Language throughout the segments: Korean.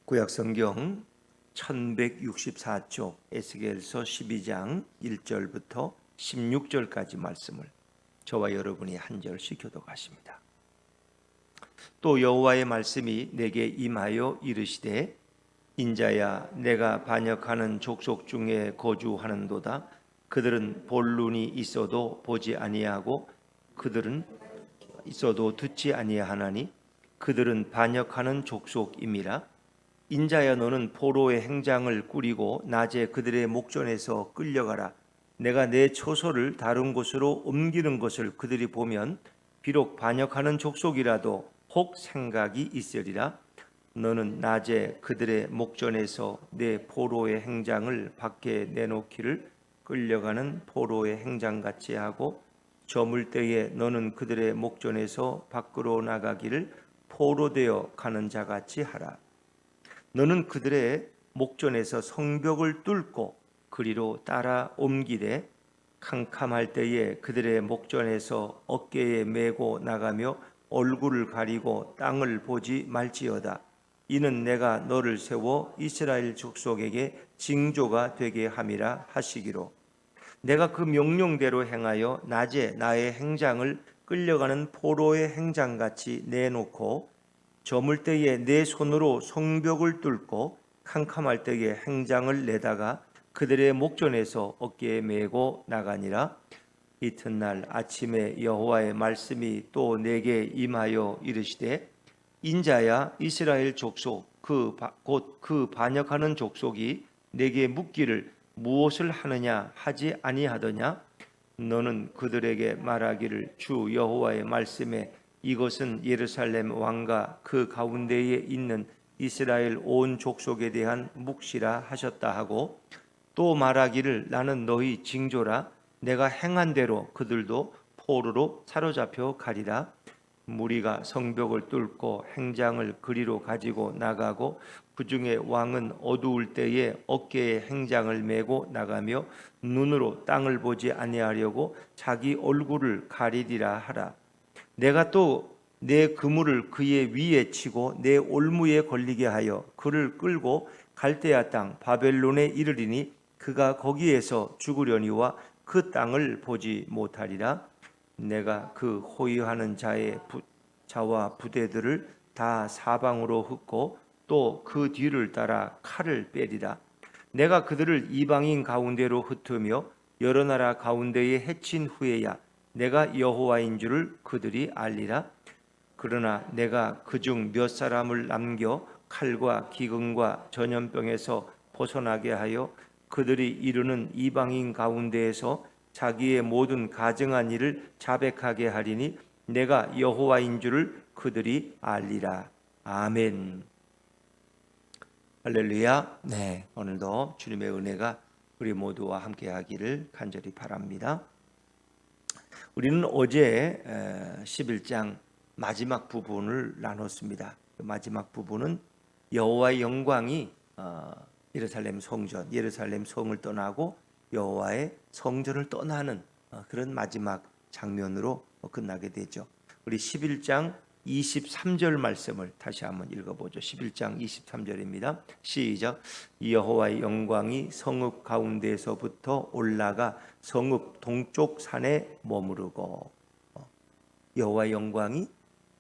구약성경 1164쪽 에스겔서 12장 1절부터 16절까지 말씀을 저와 여러분이 한 절씩 교독하십니다. 또 여호와의 말씀이 내게 임하여 이르시되 인자야 내가 반역하는 족속 중에 거주하는도다. 그들은 볼 눈이 있어도 보지 아니하고 그들은 있어도 듣지 아니하나니 그들은 반역하는 족속임이라. 인자야 너는 포로의 행장을 꾸리고 낮에 그들의 목전에서 끌려가라. 내가 내 처소를 다른 곳으로 옮기는 것을 그들이 보면 비록 반역하는 족속이라도 혹 생각이 있으리라. 너는 낮에 그들의 목전에서 내 포로의 행장을 밖에 내놓기를 끌려가는 포로의 행장같이 하고 저물 때에 너는 그들의 목전에서 밖으로 나가기를 포로되어 가는 자같이 하라. 너는 그들의 목전에서 성벽을 뚫고 그리로 따라 옮기되 캄캄할 때에 그들의 목전에서 어깨에 메고 나가며 얼굴을 가리고 땅을 보지 말지어다. 이는 내가 너를 세워 이스라엘 족속에게 징조가 되게 함이라 하시기로. 내가 그 명령대로 행하여 낮에 나의 행장을 끌려가는 포로의 행장같이 내놓고 저물 때에 내 손으로 성벽을 뚫고 캄캄할 때에 행장을 내다가 그들의 목전에서 어깨에 메고 나가니라. 이튿날 아침에 여호와의 말씀이 또 내게 임하여 이르시되 인자야 이스라엘 족속 곧 그 반역하는 족속이 내게 묻기를 무엇을 하느냐 하지 아니하더냐. 너는 그들에게 말하기를 주 여호와의 말씀에 이것은 예루살렘 왕과 그 가운데에 있는 이스라엘 온 족속에 대한 묵시라 하셨다 하고 또 말하기를 나는 너희 징조라. 내가 행한 대로 그들도 포로로 사로잡혀 가리라. 무리가 성벽을 뚫고 행장을 그리로 가지고 나가고 그 중에 왕은 어두울 때에 어깨에 행장을 메고 나가며 눈으로 땅을 보지 아니하려고 자기 얼굴을 가리리라 하라. 내가 또 내 그물을 그의 위에 치고 내 올무에 걸리게 하여 그를 끌고 갈대아 땅 바벨론에 이르리니 그가 거기에서 죽으려니와 그 땅을 보지 못하리라. 내가 그 호위하는 자와 부대들을 다 사방으로 흩고 또 그 뒤를 따라 칼을 빼리라. 내가 그들을 이방인 가운데로 흩으며 여러 나라 가운데에 해친 후에야 내가 여호와인 줄을 그들이 알리라. 그러나 내가 그중 몇 사람을 남겨 칼과 기근과 전염병에서 벗어나게 하여 그들이 이루는 이방인 가운데에서 자기의 모든 가증한 일을 자백하게 하리니 내가 여호와인 줄을 그들이 알리라. 아멘. 할렐루야. 네, 오늘도 주님의 은혜가 우리 모두와 함께 하기를 간절히 바랍니다. 우리는 어제 11장 마지막 부분을 나눴습니다. 그 마지막 부분은 여호와의 영광이 예루살렘 성을 떠나고 여호와의 성전을 떠나는 그런 마지막 장면으로 끝나게 되죠. 우리 11장 23절 말씀을 다시 한번 읽어보죠. 11장 23절입니다. 시작. 여호와의 영광이 성읍 가운데에서부터 올라가 성읍 동쪽 산에 머무르고. 여호와의 영광이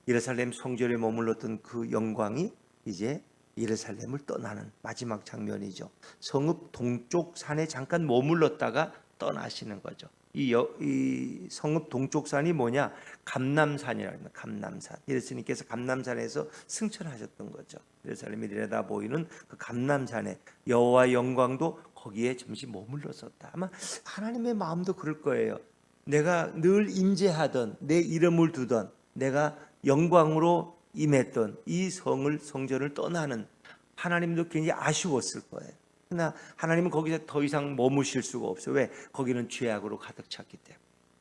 예루살렘 성전에 머물렀던 그 영광이 이제 예루살렘을 떠나는 마지막 장면이죠. 성읍 동쪽 산에 잠깐 머물렀다가 떠나시는 거죠. 이 성읍 동쪽 산이 뭐냐? 감람산이라고 합니다. 감람산. 예수님께서 감람산에서 승천하셨던 거죠. 예루살렘이 내려다 보이는 그 감람산에 여호와의 영광도 거기에 잠시 머물렀었다. 아마 하나님의 마음도 그럴 거예요. 내가 늘 임재하던, 내 이름을 두던, 내가 영광으로 임했던 이 성전을 떠나는 하나님도 굉장히 아쉬웠을 거예요. 그러나 하나님은 거기서 더 이상 머무실 수가 없어요. 왜? 거기는 죄악으로 가득 찼기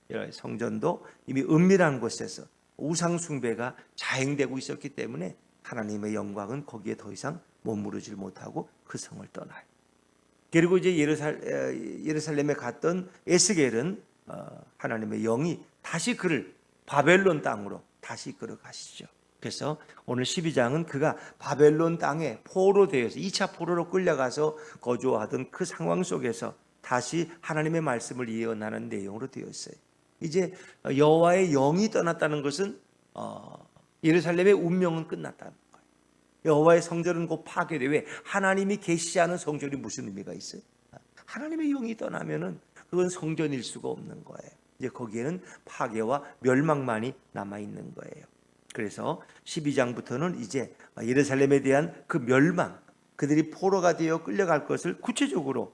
때문에. 성전도 이미 은밀한 곳에서 우상 숭배가 자행되고 있었기 때문에 하나님의 영광은 거기에 더 이상 머무르질 못하고 그 성을 떠나요. 그리고 이제 예루살렘에 갔던 에스겔은 하나님의 영이 다시 그를 바벨론 땅으로 다시 끌어가시죠. 그래서 오늘 12장은 그가 바벨론 땅에 포로되어서 2차 포로로 끌려가서 거주하던 그 상황 속에서 다시 하나님의 말씀을 예언하는 내용으로 되어 있어요. 이제 여호와의 영이 떠났다는 것은 예루살렘의 운명은 끝났다는 거예요. 여호와의 성전은 곧 파괴돼. 왜? 하나님이 계시지 않은 성전이 무슨 의미가 있어요? 하나님의 영이 떠나면은 그건 성전일 수가 없는 거예요. 이제 거기에는 파괴와 멸망만이 남아 있는 거예요. 그래서 12장부터는 이제 예루살렘에 대한 그 멸망, 그들이 포로가 되어 끌려갈 것을 구체적으로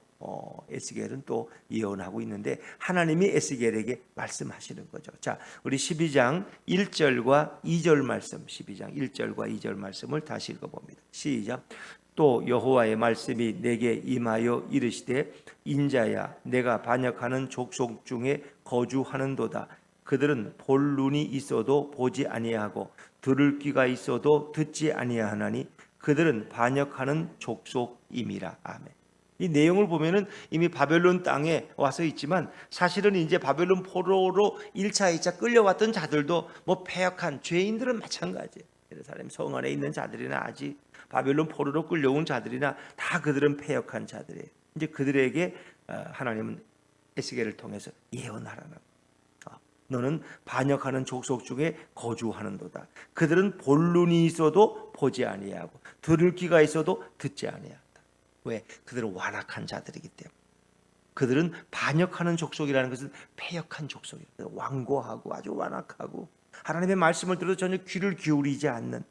에스겔은 또 예언하고 있는데 하나님이 에스겔에게 말씀하시는 거죠. 자, 우리 12장 1절과 2절 말씀, 12장 1절과 2절 말씀을 다시 읽어봅니다. 시작. 또 여호와의 말씀이 내게 임하여 이르시되 인자야 내가 반역하는 족속 중에 거주하는도다. 그들은 볼 눈이 있어도 보지 아니하고 들을 귀가 있어도 듣지 아니하나니 그들은 반역하는 족속임이라. 아멘. 이 내용을 보면은 이미 바벨론 땅에 와서 있지만 사실은 이제 바벨론 포로로 1차, 2차 끌려왔던 자들도 뭐 패역한 죄인들은 마찬가지예요. 예루살렘 성 안에 있는 자들이나 아직 바벨론 포로로 끌려온 자들이나 다 그들은 패역한 자들이에요. 이제 그들에게 하나님은 에스겔을 통해서 예언하라는 거예요. 너는 반역하는 족속 중에 거주하는도다. 그들은 볼 눈이 있어도 보지 아니하고 들을 귀가 있어도 듣지 아니한다. 왜? 그들은 완악한 자들이기 때문에. 그들은 반역하는 족속이라는 것은 패역한 족속이에요. 완고하고 아주 완악하고 하나님의 말씀을 들어도 전혀 귀를 기울이지 않는,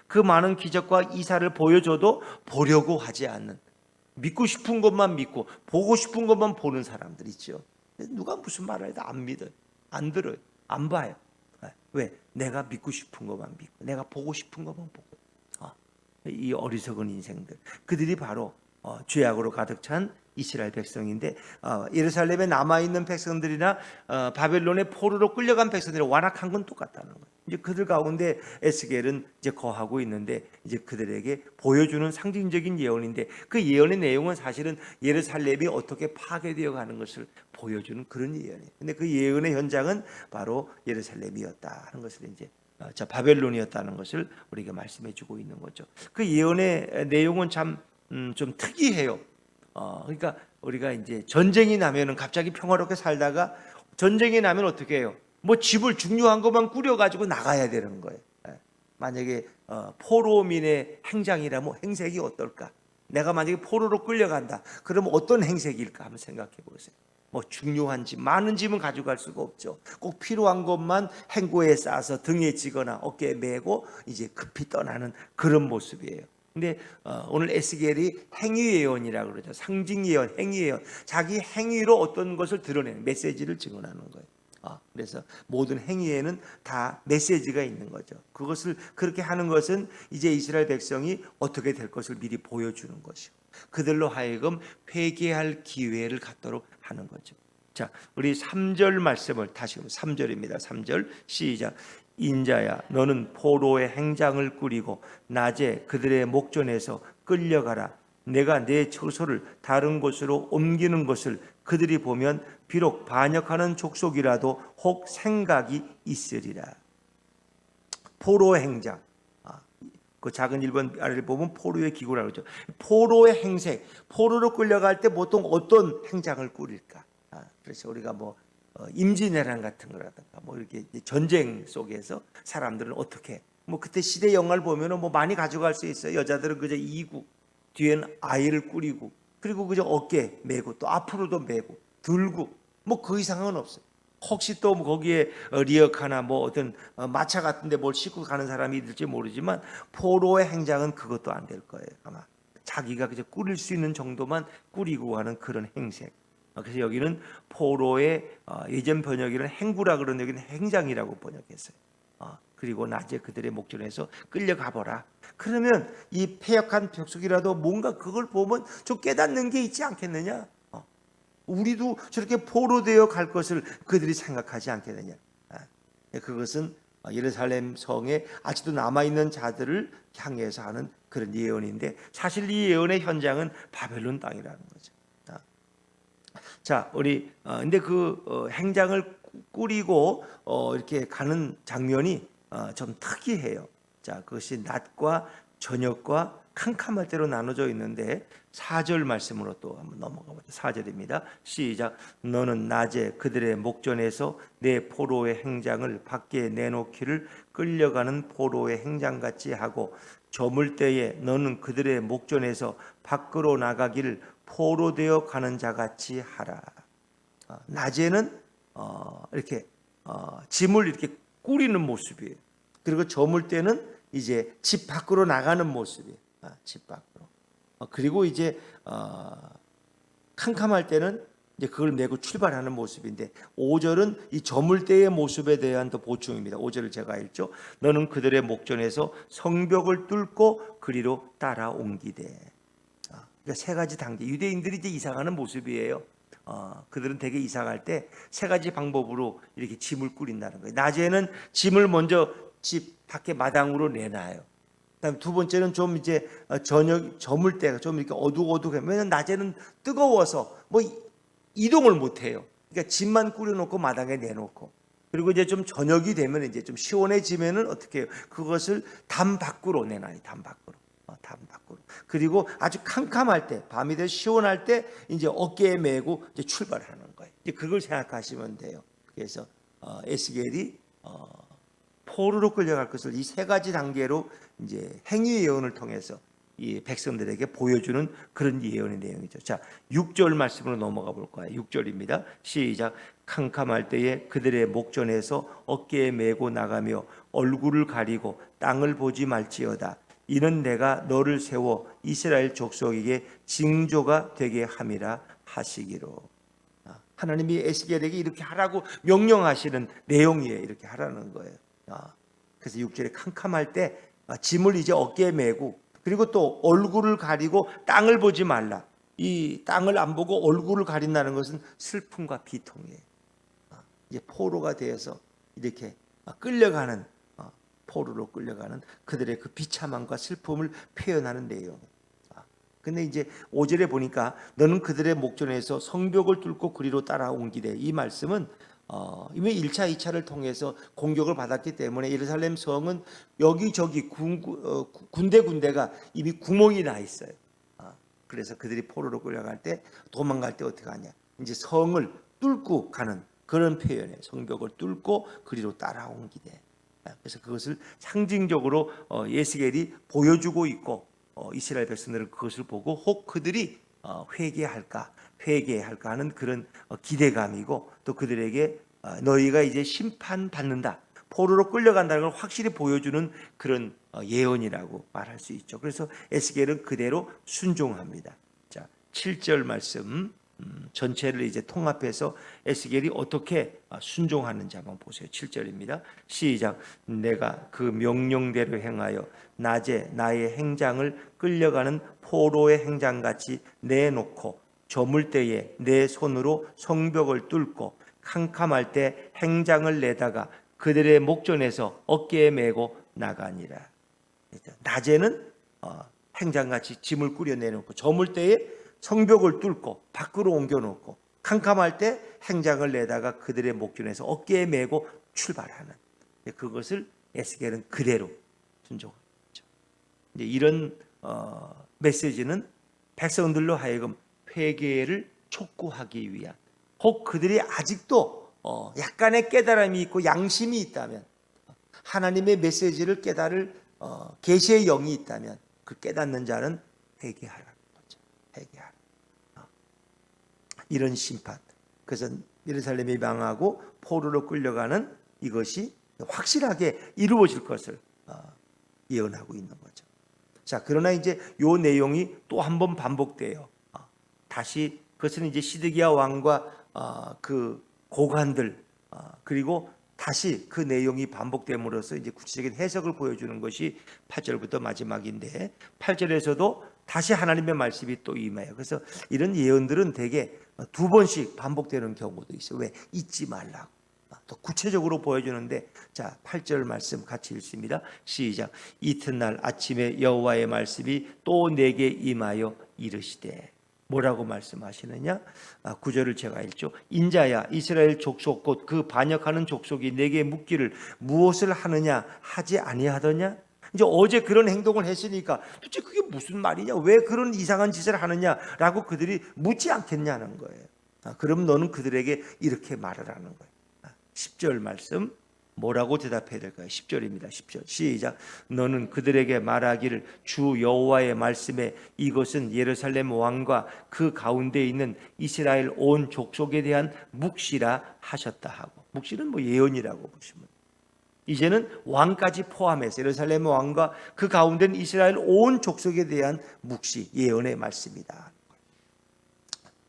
그 많은 기적과 이사를 보여줘도 보려고 하지 않는, 믿고 싶은 것만 믿고 보고 싶은 것만 보는 사람들 있죠. 누가 무슨 말을 해도 안 믿어요. 안 들어요. 안 봐요. 왜? 내가 믿고 싶은 것만 믿고 내가 보고 싶은 것만 보고. 이 어리석은 인생들, 그들이 바로 죄악으로 가득 찬 이스라엘 백성인데 예루살렘에 남아있는 백성들이나 바벨론의 포로로 끌려간 백성들이 완악한 건 똑같다는 거예요. 이제 그들 가운데 에스겔은 이제 거하고 있는데 이제 그들에게 보여주는 상징적인 예언인데 그 예언의 내용은 사실은 예루살렘이 어떻게 파괴되어 가는 것을 보여주는 그런 예언이에요. 근데 그 예언의 현장은 바로 예루살렘이었다 하는 것을 이제 바벨론이었다는 것을 우리가 말씀해 주고 있는 거죠. 그 예언의 내용은 참 좀 특이해요. 그러니까 우리가 이제 전쟁이 나면은 갑자기 평화롭게 살다가 전쟁이 나면 어떻게 해요? 뭐 집을 중요한 것만 꾸려 가지고 나가야 되는 거예요. 만약에 포로민의 행장이라면 행색이 어떨까? 내가 만약에 포로로 끌려간다. 그러면 어떤 행색일까 한번 생각해 보세요. 뭐 중요한 집, 많은 집은 가져갈 수가 없죠. 꼭 필요한 것만 행고에 싸서 등에 지거나 어깨에 메고 이제 급히 떠나는 그런 모습이에요. 근데 오늘 에스겔이 행위 예언이라고 그러죠. 상징 예언, 행위 예언. 자기 행위로 어떤 것을 드러내는 메시지를 증언하는 거예요. 그래서 모든 행위에는 다 메시지가 있는 거죠. 그것을 그렇게 하는 것은 이제 이스라엘 백성이 어떻게 될 것을 미리 보여주는 것이고 그들로 하여금 회개할 기회를 갖도록 하는 거죠. 자, 우리 3절 말씀을 다시 3절입니다. 3절 시작. 인자야 너는 포로의 행장을 꾸리고 낮에 그들의 목전에서 끌려가라. 내가 내 처소를 다른 곳으로 옮기는 것을 그들이 보면 비록 반역하는 족속이라도 혹 생각이 있으리라. 포로의 행장, 그 작은 1번 아래를 보면 포로의 기구라고 그러죠. 포로의 행색, 포로로 끌려갈 때 보통 어떤 행장을 꾸릴까? 그래서 우리가 뭐 임진왜란 같은 거라든가 뭐 이렇게 전쟁 속에서 사람들은 어떻게 뭐 그때 시대 영화를 보면은 뭐 많이 가져갈 수 있어요. 여자들은 그저 이고 뒤에는 아이를 꾸리고 그리고 그저 어깨에 메고 또 앞으로도 메고 들고 뭐 그 이상은 없어요. 혹시 또 뭐 거기에 리어카나 뭐 어떤 마차 같은데 뭘 싣고 가는 사람이 있을지 모르지만 포로의 행장은 그것도 안 될 거예요. 아마 자기가 그저 꾸릴 수 있는 정도만 꾸리고 가는 그런 행색. 그래서 여기는 포로의 예전 번역에는 행구라 그런 여기는 행장이라고 번역했어요. 그리고 낮에 그들의 목전에서 끌려가 보라. 그러면 이 패역한 족속이라도 뭔가 그걸 보면 좀 깨닫는 게 있지 않겠느냐? 우리도 저렇게 포로되어 갈 것을 그들이 생각하지 않겠느냐? 그것은 예루살렘 성에 아직도 남아있는 자들을 향해서 하는 그런 예언인데 사실 이 예언의 현장은 바벨론 땅이라는 거죠. 자, 우리 근데 그 행장을 꾸리고 이렇게 가는 장면이 좀 특이해요. 자, 그것이 낮과 저녁과 캄캄할 때로 나눠져 있는데 4절 말씀으로 또 한번 넘어가 보죠. 4절입니다. 시작. 너는 낮에 그들의 목전에서 내 포로의 행장을 밖에 내놓기를 끌려가는 포로의 행장같이 하고 저물 때에 너는 그들의 목전에서 밖으로 나가기를 포로되어 가는 자같이 하라. 낮에는 이렇게 짐을 이렇게 꾸리는 모습이에요. 그리고 저물 때는 이제 집 밖으로 나가는 모습이에요. 집 밖으로. 그리고 이제 캄캄할 때는 이제 그걸 메고 출발하는 모습인데 5절은 이 저물 때의 모습에 대한 또 보충입니다. 5절을 제가 읽죠. 너는 그들의 목전에서 성벽을 뚫고 그리로 따라옮기되. 그러니까 세 가지 단계. 유대인들이 이제 이상하는 모습이에요. 그들은 되게 이상할 때 세 가지 방법으로 이렇게 짐을 꾸린다는 거예요. 낮에는 짐을 먼저 집 밖에 마당으로 내놔요. 그다음 두 번째는 좀 이제 저녁 저물 때가 좀 이렇게 어둑어둑해. 왜냐면 낮에는 뜨거워서 뭐 이동을 못 해요. 그러니까 짐만 꾸려놓고 마당에 내놓고. 그리고 이제 좀 저녁이 되면 이제 좀 시원해지면은 어떻게 해요? 그것을 담 밖으로 내놔요. 담 밖으로. 담 밖으로. 그리고 아주 캄캄할 때, 밤이 돼 시원할 때 이제 어깨에 메고 이제 출발하는 거예요. 이제 그걸 생각하시면 돼요. 그래서 에스겔이 포로로 끌려갈 것을 이 세 가지 단계로 이제 행위 예언을 통해서 이 백성들에게 보여주는 그런 예언의 내용이죠. 자, 6절 말씀으로 넘어가 볼 거예요. 6절입니다. 시작. 캄캄할 때에 그들의 목전에서 어깨에 메고 나가며 얼굴을 가리고 땅을 보지 말지어다. 이는 내가 너를 세워 이스라엘 족속에게 징조가 되게 함이라 하시기로. 하나님이 에스겔에게 이렇게 하라고 명령하시는 내용이에요. 이렇게 하라는 거예요. 그래서 6절에 캄캄할 때 짐을 이제 어깨에 메고 그리고 또 얼굴을 가리고 땅을 보지 말라. 이 땅을 안 보고 얼굴을 가린다는 것은 슬픔과 비통이에요. 이제 포로가 되어서 이렇게 끌려가는 포로로 끌려가는 그들의 그 비참함과 슬픔을 표현하는 내용. 근데 이제 5절에 보니까 너는 그들의 목전에서 성벽을 뚫고 그리로 따라옮기되 이 말씀은 이미 1차, 2차를 통해서 공격을 받았기 때문에 예루살렘 성은 여기저기 군데군데가 이미 구멍이 나 있어요. 그래서 그들이 포로로 끌려갈 때 도망갈 때 어떻게 하냐. 이제 성을 뚫고 가는 그런 표현이에요. 성벽을 뚫고 그리로 따라옮기되. 그래서 그것을 상징적으로 에스겔이 보여주고 있고 이스라엘 백성들은 그것을 보고 혹 그들이 회개할까 하는 그런 기대감이고 또 그들에게 너희가 이제 심판받는다, 포로로 끌려간다는 걸 확실히 보여주는 그런 예언이라고 말할 수 있죠. 그래서 에스겔은 그대로 순종합니다. 자, 7절 말씀 전체를 이제 통합해서 에스겔이 어떻게 순종하는지 한번 보세요. 7절입니다. 시작. 내가 그 명령대로 행하여 낮에 나의 행장을 끌려가는 포로의 행장같이 내놓고 저물 때에 내 손으로 성벽을 뚫고 캄캄할 때 행장을 내다가 그들의 목전에서 어깨에 메고 나가니라. 낮에는 행장같이 짐을 꾸려 내놓고 저물 때에 성벽을 뚫고 밖으로 옮겨놓고 캄캄할 때 행장을 내다가 그들의 목전에서 어깨에 메고 출발하는 그것을 에스겔은 그대로 순종하죠. 이제 이런 메시지는 백성들로 하여금 회개를 촉구하기 위한 혹 그들이 아직도 약간의 깨달음이 있고 양심이 있다면 하나님의 메시지를 깨달을 계시의 영이 있다면 그 깨닫는 자는 회개하라는 거죠. 회개하라. 이런 심판. 그래서 예루살렘이 망하고 포로로 끌려가는 이것이 확실하게 이루어질 것을 예언하고 있는 거죠. 자, 그러나 이제 요 내용이 또 한 번 반복돼요. 다시 그것은 이제 시드기야 왕과 그 고관들 그리고 다시 그 내용이 반복됨으로써 이제 구체적인 해석을 보여주는 것이 8절부터 마지막인데 8절에서도 다시 하나님의 말씀이 또 임해요. 그래서 이런 예언들은 대개 두 번씩 반복되는 경우도 있어요. 왜? 잊지 말라고. 더 구체적으로 보여주는데 자, 8절 말씀 같이 읽습니다. 시작. 이튿날 아침에 여호와의 말씀이 또 내게 임하여 이르시되. 뭐라고 말씀하시느냐? 9절을 제가 읽죠. 인자야, 이스라엘 족속 곧 그 반역하는 족속이 내게 묻기를 무엇을 하느냐 하지 아니하더냐? 이제 어제 그런 행동을 했으니까 도대체 그게 무슨 말이냐? 왜 그런 이상한 짓을 하느냐라고 그들이 묻지 않겠냐는 거예요. 그럼 너는 그들에게 이렇게 말을 하는 거예요. 10절 말씀 뭐라고 대답해야 될까요? 10절입니다. 10절 시작. 너는 그들에게 말하기를 주 여호와의 말씀에 이것은 예루살렘 왕과 그 가운데 있는 이스라엘 온 족속에 대한 묵시라 하셨다 하고, 묵시는 뭐 예언이라고 보시면, 이제는 왕까지 포함해서 예루살렘 왕과 그 가운데 있는 이스라엘 온 족속에 대한 묵시 예언의 말씀이다.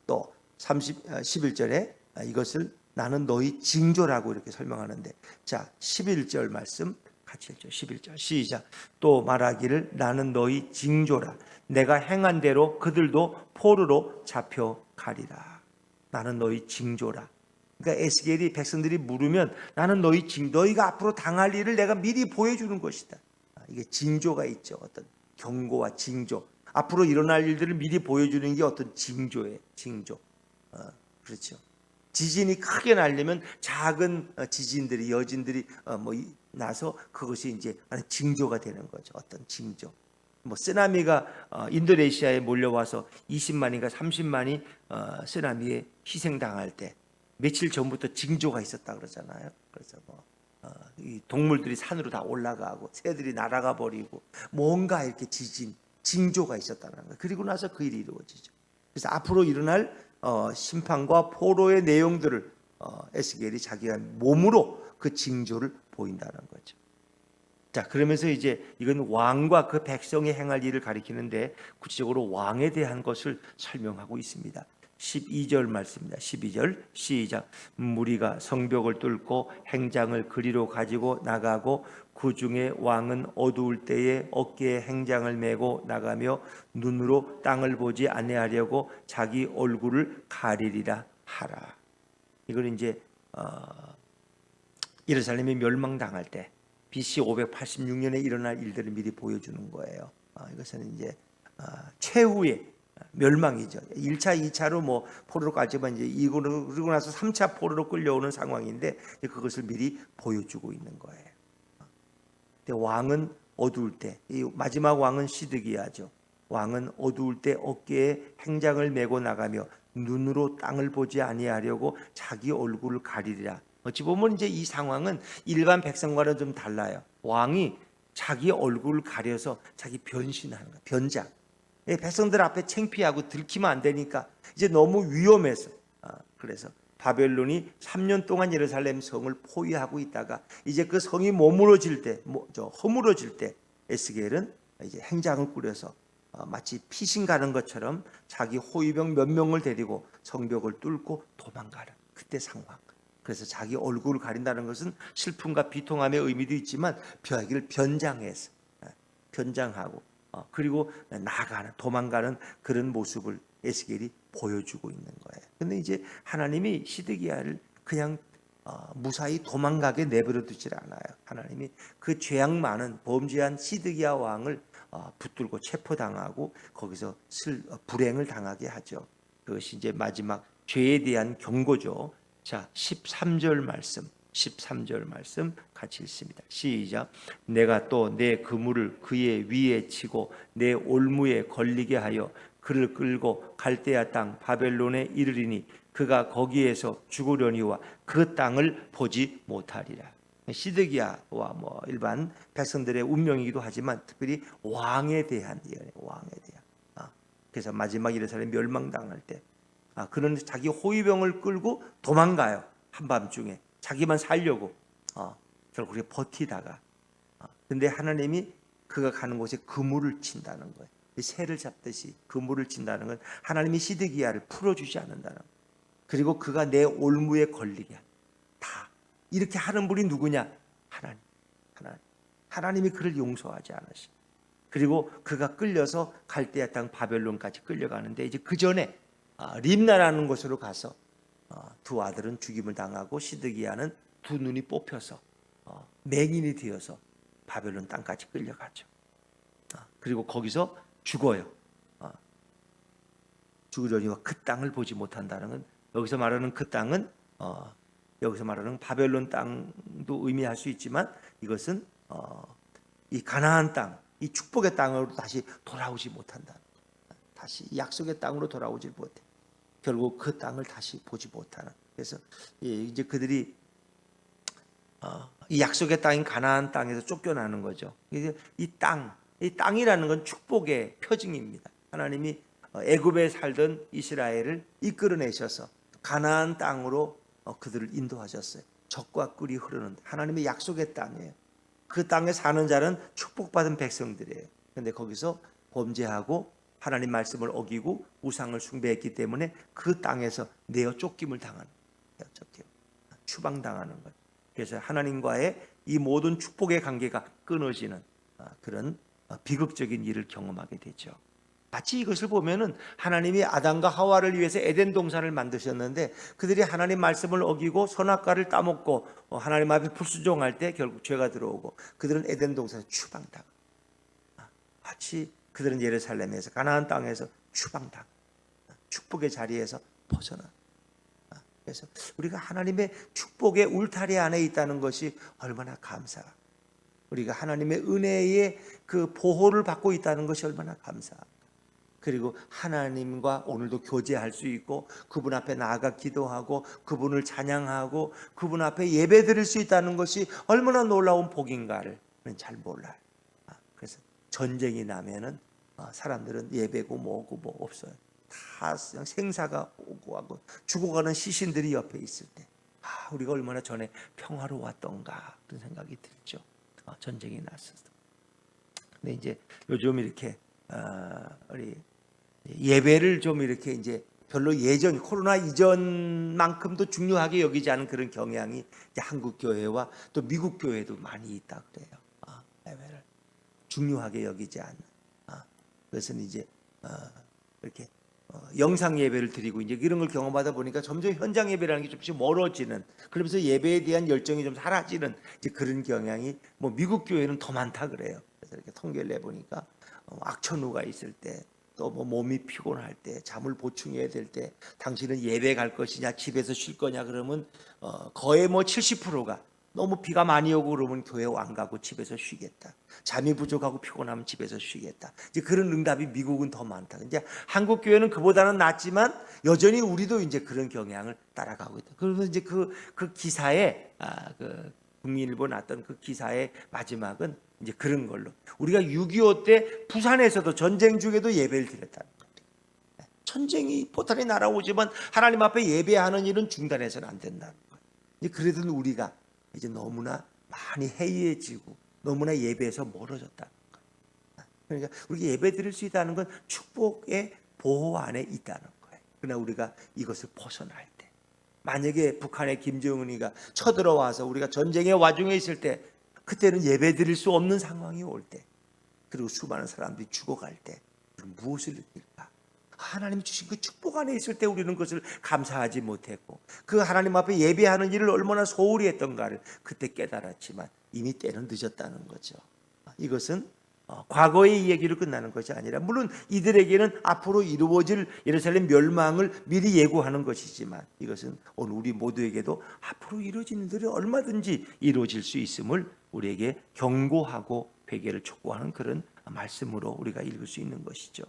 또 11절에 이것을 나는 너희 징조라고 이렇게 설명하는데, 자 11절 말씀 같이 읽죠. 11절 시작. 또 말하기를 나는 너희 징조라. 내가 행한 대로 그들도 포로로 잡혀가리라. 나는 너희 징조라. 그러니까 에스겔이 백성들이 물으면 나는 너희가 앞으로 당할 일을 내가 미리 보여주는 것이다. 이게 징조가 있죠. 어떤 경고와 징조. 앞으로 일어날 일들을 미리 보여주는 게 어떤 징조예요. 징조. 그렇죠. 지진이 크게 나려면 작은 지진들이 여진들이 나서 그것이 이제 징조가 되는 거죠. 어떤 징조. 뭐 쓰나미가 인도네시아에 몰려와서 20만인가 30만이 쓰나미에 희생당할 때 며칠 전부터 징조가 있었다 그러잖아요. 그래서 이 동물들이 산으로 다 올라가고 새들이 날아가 버리고 뭔가 이렇게 징조가 있었다는 거예요. 그리고 나서 그 일이 이루어지죠. 그래서 앞으로 일어날 심판과 포로의 내용들을 에스겔이 자기가 몸으로 그 징조를 보인다는 거죠. 자, 그러면서 이제 이건 왕과 그 백성이 행할 일을 가리키는데 구체적으로 왕에 대한 것을 설명하고 있습니다. 12절 말씀입니다. 12절 시작. 무리가 성벽을 뚫고 행장을 그리로 가지고 나가고 그 중에 왕은 어두울 때에 어깨에 행장을 메고 나가며 눈으로 땅을 보지 아니하려고 자기 얼굴을 가리리라 하라. 이걸 이제 예루살렘이 멸망당할 때 BC 586년에 일어날 일들을 미리 보여주는 거예요. 이것은 이제 최후의 멸망이죠. 1차, 2차로 뭐 포로로 가지만 이제 그러고 나서 3차 포로로 끌려오는 상황인데 그것을 미리 보여주고 있는 거예요. 근데 왕은 어두울 때, 이 마지막 왕은 시드기야죠. 왕은 어두울 때 어깨에 행장을 메고 나가며 눈으로 땅을 보지 아니하려고 자기 얼굴을 가리리라. 어찌 보면 이제 이 상황은 일반 백성과는 좀 달라요. 왕이 자기 얼굴을 가려서 자기 변신하는 거예요. 변장. 백성들 앞에 창피하고 들키면 안 되니까 이제 너무 위험해서 그래서 바벨론이 3년 동안 예루살렘 성을 포위하고 있다가 이제 그 성이 허물어질 때 에스겔은 이제 행장을 꾸려서 마치 피신 가는 것처럼 자기 호위병 몇 명을 데리고 성벽을 뚫고 도망가는 그때 상황. 그래서 자기 얼굴을 가린다는 것은 슬픔과 비통함의 의미도 있지만 자기를 변장하고 그리고 도망가는 그런 모습을 에스겔이 보여주고 있는 거예요. 근데 이제 하나님이 시드기야를 그냥 무사히 도망가게 내버려 두질 않아요. 하나님이 그 죄악 많은 범죄한 시드기야 왕을 붙들고 체포당하고 거기서 불행을 당하게 하죠. 그것이 이제 마지막 죄에 대한 경고죠. 자, 13절 말씀 같이 읽습니다. 시작. 내가 또 내 그물을 그의 위에 치고 내 올무에 걸리게 하여 그를 끌고 갈대아 땅 바벨론에 이르리니 그가 거기에서 죽으려니와 그 땅을 보지 못하리라. 시드기야와 일반 백성들의 운명이기도 하지만 특별히 왕에 대한 그래서 마지막 예루살렘 멸망당할 때 그는 자기 호위병을 끌고 도망가요. 한밤중에 자기만 살려고 결국 그렇게 버티다가 근데 하나님이 그가 가는 곳에 그물을 친다는 거예요. 새를 잡듯이 그물을 친다는 건 하나님이 시드기야를 풀어주지 않는다는 거예요. 그리고 그가 내 올무에 걸리게 다 이렇게 하는 분이 누구냐? 하나님이 그를 용서하지 않으시. 그리고 그가 끌려서 갈대아 땅 바벨론까지 끌려가는데 이제 그 전에 림나라는 곳으로 가서 두 아들은 죽임을 당하고 시드기야는 두 눈이 뽑혀서 맹인이 되어서 바벨론 땅까지 끌려가죠. 그리고 거기서 죽어요. 죽으려니와 그 땅을 보지 못한다는 건 여기서 말하는 그 땅은 여기서 말하는 바벨론 땅도 의미할 수 있지만 이것은 이 가나안 땅, 이 축복의 땅으로 다시 돌아오지 못한다. 다시 약속의 땅으로 돌아오지 못해. 결국 그 땅을 다시 보지 못하는. 그래서 이제 그들이 이 약속의 땅인 가나안 땅에서 쫓겨나는 거죠. 이 땅이라는 건 축복의 표징입니다. 하나님이 애굽에 살던 이스라엘을 이끌어내셔서 가나안 땅으로 그들을 인도하셨어요. 적과 꿀이 흐르는 하나님의 약속의 땅이에요. 그 땅에 사는 자는 축복받은 백성들이에요. 그런데 거기서 범죄하고 하나님 말씀을 어기고 우상을 숭배했기 때문에 그 땅에서 내어 쫓김을 당하는 거예요. 추방당하는 거예요. 그래서 하나님과의 이 모든 축복의 관계가 끊어지는 그런 비극적인 일을 경험하게 되죠. 마치 이것을 보면은 하나님이 아담과 하와를 위해서 에덴 동산을 만드셨는데 그들이 하나님 말씀을 어기고 선악과를 따먹고 하나님 앞에 불순종할 때 결국 죄가 들어오고 그들은 에덴 동산에서 추방당. 마치 그들은 예루살렘에서 가나안 땅에서 추방당. 축복의 자리에서 벗어나. 그래서 우리가 하나님의 축복의 울타리 안에 있다는 것이 얼마나 감사. 우리가 하나님의 은혜의 그 보호를 받고 있다는 것이 얼마나 감사. 그리고 하나님과 오늘도 교제할 수 있고 그분 앞에 나아가 기도하고 그분을 찬양하고 그분 앞에 예배 드릴 수 있다는 것이 얼마나 놀라운 복인가를 잘 몰라요. 그래서 전쟁이 나면은 사람들은 예배고 뭐고 뭐 없어요. 다 생사가 오고 하고 죽어가는 시신들이 옆에 있을 때 우리가 얼마나 전에 평화로웠던가 그런 생각이 들죠. 전쟁이 났었어. 근데 이제 요즘 이렇게 우리 예배를 좀 이렇게 이제 별로 예전 코로나 이전만큼도 중요하게 여기지 않은 그런 경향이 이제 한국 교회와 또 미국 교회도 많이 있다 그래요. 예배를 중요하게 여기지 않는. 그것은 이제 이렇게 영상 예배를 드리고 이제 이런 걸 경험하다 보니까 점점 현장 예배라는 게 조금씩 멀어지는, 그러면서 예배에 대한 열정이 좀 사라지는 이제 그런 경향이 뭐 미국 교회는 더 많다 그래요. 그래서 이렇게 통계를 내 보니까 악천후가 있을 때 또 뭐 몸이 피곤할 때 잠을 보충해야 될 때 당신은 예배 갈 것이냐 집에서 쉴 거냐 그러면 거의 뭐 70%가 너무 비가 많이 오고 그러면 교회 안 가고 집에서 쉬겠다. 잠이 부족하고 피곤하면 집에서 쉬겠다. 이제 그런 응답이 미국은 더 많다. 이제 한국 교회는 그보다는 낫지만 여전히 우리도 이제 그런 경향을 따라가고 있다. 그래서 이제 그 기사에 그 국민일보 났던 그 기사의 마지막은 이제 그런 걸로 우리가 6.25 때 부산에서도 전쟁 중에도 예배를 드렸다는 거예요. 전쟁이 포탄이 날아오지만 하나님 앞에 예배하는 일은 중단해서는 안 된다는 거예요. 그래도 우리가 이제 너무나 많이 해이해지고 너무나 예배에서 멀어졌다는 거예요. 그러니까 우리가 예배 드릴 수 있다는 건 축복의 보호 안에 있다는 거예요. 그러나 우리가 이것을 벗어날 때, 만약에 북한의 김정은이가 쳐들어와서 우리가 전쟁의 와중에 있을 때, 그때는 예배 드릴 수 없는 상황이 올 때, 그리고 수많은 사람들이 죽어갈 때 무엇을 느낄까? 하나님이 주신 그 축복 안에 있을 때 우리는 그것을 감사하지 못했고 그 하나님 앞에 예배하는 일을 얼마나 소홀히 했던가를 그때 깨달았지만 이미 때는 늦었다는 거죠. 이것은 과거의 이야기로 끝나는 것이 아니라, 물론 이들에게는 앞으로 이루어질 예루살렘 멸망을 미리 예고하는 것이지만 이것은 오늘 우리 모두에게도 앞으로 이루어지는 일들이 얼마든지 이루어질 수 있음을 우리에게 경고하고 회개를 촉구하는 그런 말씀으로 우리가 읽을 수 있는 것이죠.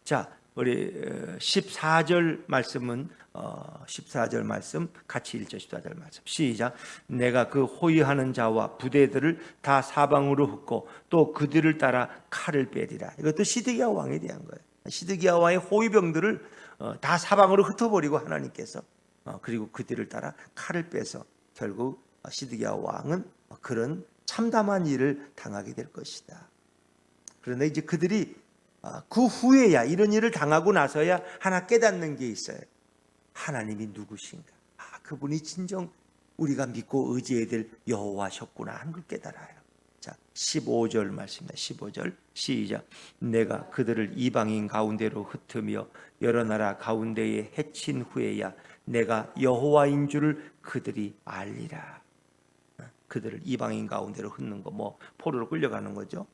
자, 우리 14절 말씀은 14절 말씀 같이 읽죠. 14절 말씀 시작. 내가 그 호위하는 자와 부대들을 다 사방으로 흩고 또 그들을 따라 칼을 빼리라. 이것도 시드기야 왕에 대한 거예요. 시드기야 왕의 호위병들을 다 사방으로 흩어버리고 하나님께서 그리고 그들을 따라 칼을 빼서 결국 시드기야 왕은 그런 참담한 일을 당하게 될 것이다. 그런데 이제 그들이 그 후에야, 이런 일을 당하고 나서야 하나 깨닫는 게 있어요. 하나님이 누구신가? 그분이 진정 우리가 믿고 의지해야 될 여호와셨구나 하는 걸 깨달아요. 자, 15절 말씀입니다. 15절 시작. 내가 그들을 이방인 가운데로 흩으며 여러 나라 가운데에 해친 후에야 내가 여호와인 줄을 그들이 알리라. 그들을 이방인 가운데로 흩는 거, 뭐 포로로 끌려가는 거죠.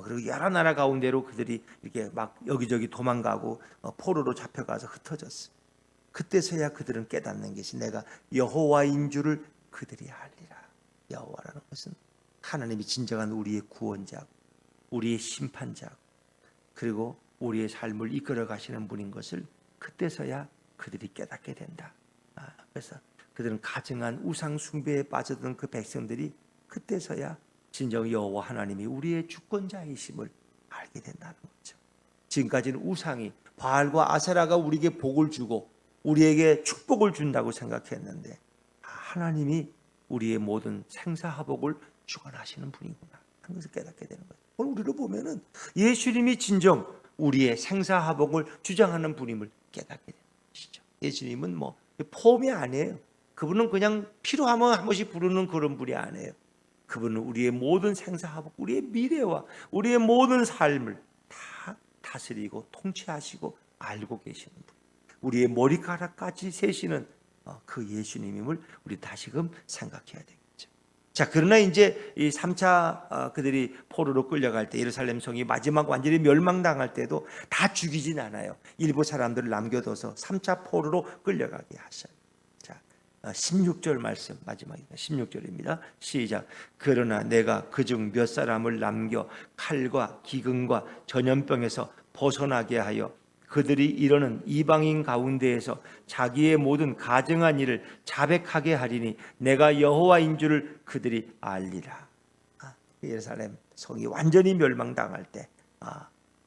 그리고 여러 나라 가운데로 그들이 이렇게 막 여기저기 도망가고 포로로 잡혀가서 흩어졌어. 그때서야 그들은 깨닫는 것이 내가 여호와인 줄을 그들이 알리라. 여호와라는 것은 하나님이 진정한 우리의 구원자, 우리의 심판자, 그리고 우리의 삶을 이끌어 가시는 분인 것을 그때서야 그들이 깨닫게 된다. 그래서 그들은 가증한 우상 숭배에 빠져든 그 백성들이 그때서야 진정 여호와 하나님이 우리의 주권자이심을 알게 된다는 거죠. 지금까지는 우상이, 바알과 아세라가 우리에게 복을 주고 우리에게 축복을 준다고 생각했는데 하나님이 우리의 모든 생사화복을 주관하시는 분이구나 하는 것을 깨닫게 되는 거죠. 오늘 우리로 보면은 예수님이 진정 우리의 생사화복을 주장하는 분임을 깨닫게 되는 것이죠. 예수님은 뭐 폼이 아니에요. 그분은 그냥 필요하면 한 번씩 부르는 그런 분이 아니에요. 그분은 우리의 모든 생사화복, 우리의 미래와 우리의 모든 삶을 다 다스리고 통치하시고 알고 계시는 분, 우리의 머리카락까지 세시는 그 예수님임을 우리 다시금 생각해야 되겠죠. 자, 그러나 이제 이 3차 그들이 포로로 끌려갈 때, 예루살렘 성이 마지막 완전히 멸망당할 때도 다 죽이진 않아요. 일부 사람들을 남겨둬서 3차 포로로 끌려가게 하셔요. 자, 16절 말씀, 마지막입니다. 16절입니다. 시작. 그러나 내가 그중 몇 사람을 남겨 칼과 기근과 전염병에서 벗어나게 하여 그들이 이르는 이방인 가운데에서 자기의 모든 가증한 일을 자백하게 하리니 내가 여호와인 줄을 그들이 알리라. 예루살렘 성이 완전히 멸망당할 때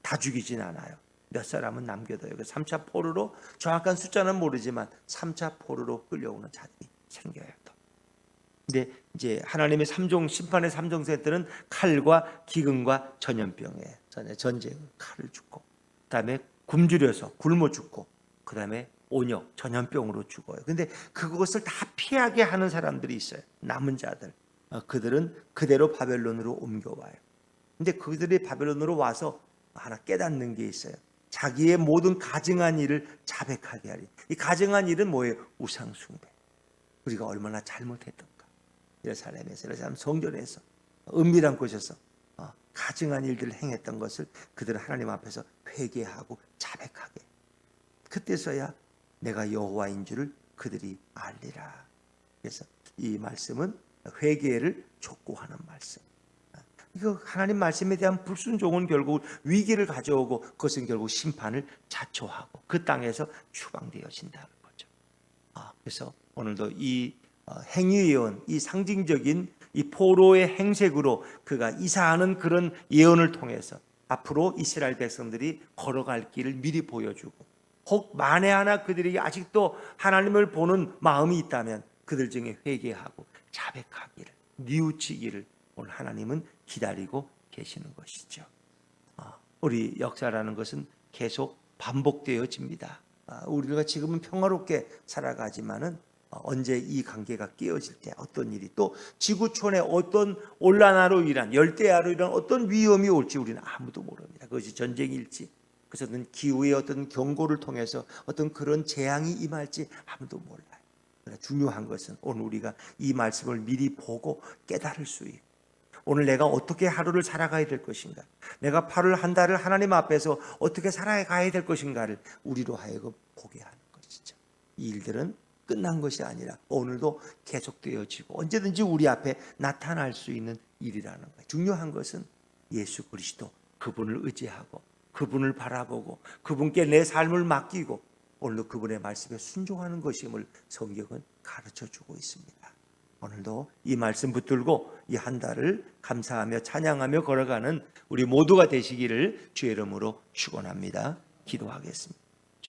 다 죽이진 않아요. 몇 사람은 남겨둬요. 3차 포로로, 정확한 숫자는 모르지만 3차 포로로 끌려오는 자들이 생겨요. 근데 이제 하나님의 심판의 3종 세트는 칼과 기근과 전염병에 전쟁, 칼을 죽고, 그다음에 굶주려서 굶어 죽고, 그다음에 온역, 전염병으로 죽어요. 근데 그것을 다 피하게 하는 사람들이 있어요. 남은 자들. 그들은 그대로 바벨론으로 옮겨와요. 근데 그들이 바벨론으로 와서 하나 깨닫는 게 있어요. 자기의 모든 가증한 일을 자백하게 하리. 이 가증한 일은 뭐예요? 우상 숭배. 우리가 얼마나 잘못했던가. 예루살렘 성전에서 은밀한 곳에서 가증한 일들을 행했던 것을 그들은 하나님 앞에서 회개하고 자백하게. 그때서야 내가 여호와인 줄을 그들이 알리라. 그래서 이 말씀은 회개를 촉구하는 말씀. 이거 하나님 말씀에 대한 불순종은 결국 위기를 가져오고, 그것은 결국 심판을 자초하고 그 땅에서 추방되어진다는 거죠. 그래서 오늘도 이 행위 예언, 이 상징적인 이 포로의 행색으로 그가 이사하는 그런 예언을 통해서 앞으로 이스라엘 백성들이 걸어갈 길을 미리 보여주고, 혹 만에 하나 그들에게 아직도 하나님을 보는 마음이 있다면 그들 중에 회개하고 자백하기를, 뉘우치기를 오늘 하나님은 기다리고 계시는 것이죠. 우리 역사라는 것은 계속 반복되어집니다. 우리가 지금은 평화롭게 살아가지만은 언제 이 관계가 깨어질 때 어떤 일이, 또 지구촌에 어떤 온난화로 인한, 열대야로 인한 어떤 위험이 올지 우리는 아무도 모릅니다. 그것이 전쟁일지, 그것은 기후의 어떤 경고를 통해서 어떤 그런 재앙이 임할지 아무도 몰라요. 그러나 중요한 것은 오늘 우리가 이 말씀을 미리 보고 깨달을 수 있고, 오늘 내가 어떻게 하루를 살아가야 될 것인가, 내가 8월 한 달을 하나님 앞에서 어떻게 살아가야 될 것인가를 우리로 하여금 보게 하는 것이죠. 이 일들은 끝난 것이 아니라 오늘도 계속되어지고 언제든지 우리 앞에 나타날 수 있는 일이라는 거예요. 중요한 것은 예수 그리스도, 그분을 의지하고 그분을 바라보고 그분께 내 삶을 맡기고 오늘도 그분의 말씀에 순종하는 것임을 성경은 가르쳐주고 있습니다. 오늘도 이 말씀 붙들고 이 한 달을 감사하며 찬양하며 걸어가는 우리 모두가 되시기를 주의 이름으로 축원합니다. 기도하겠습니다.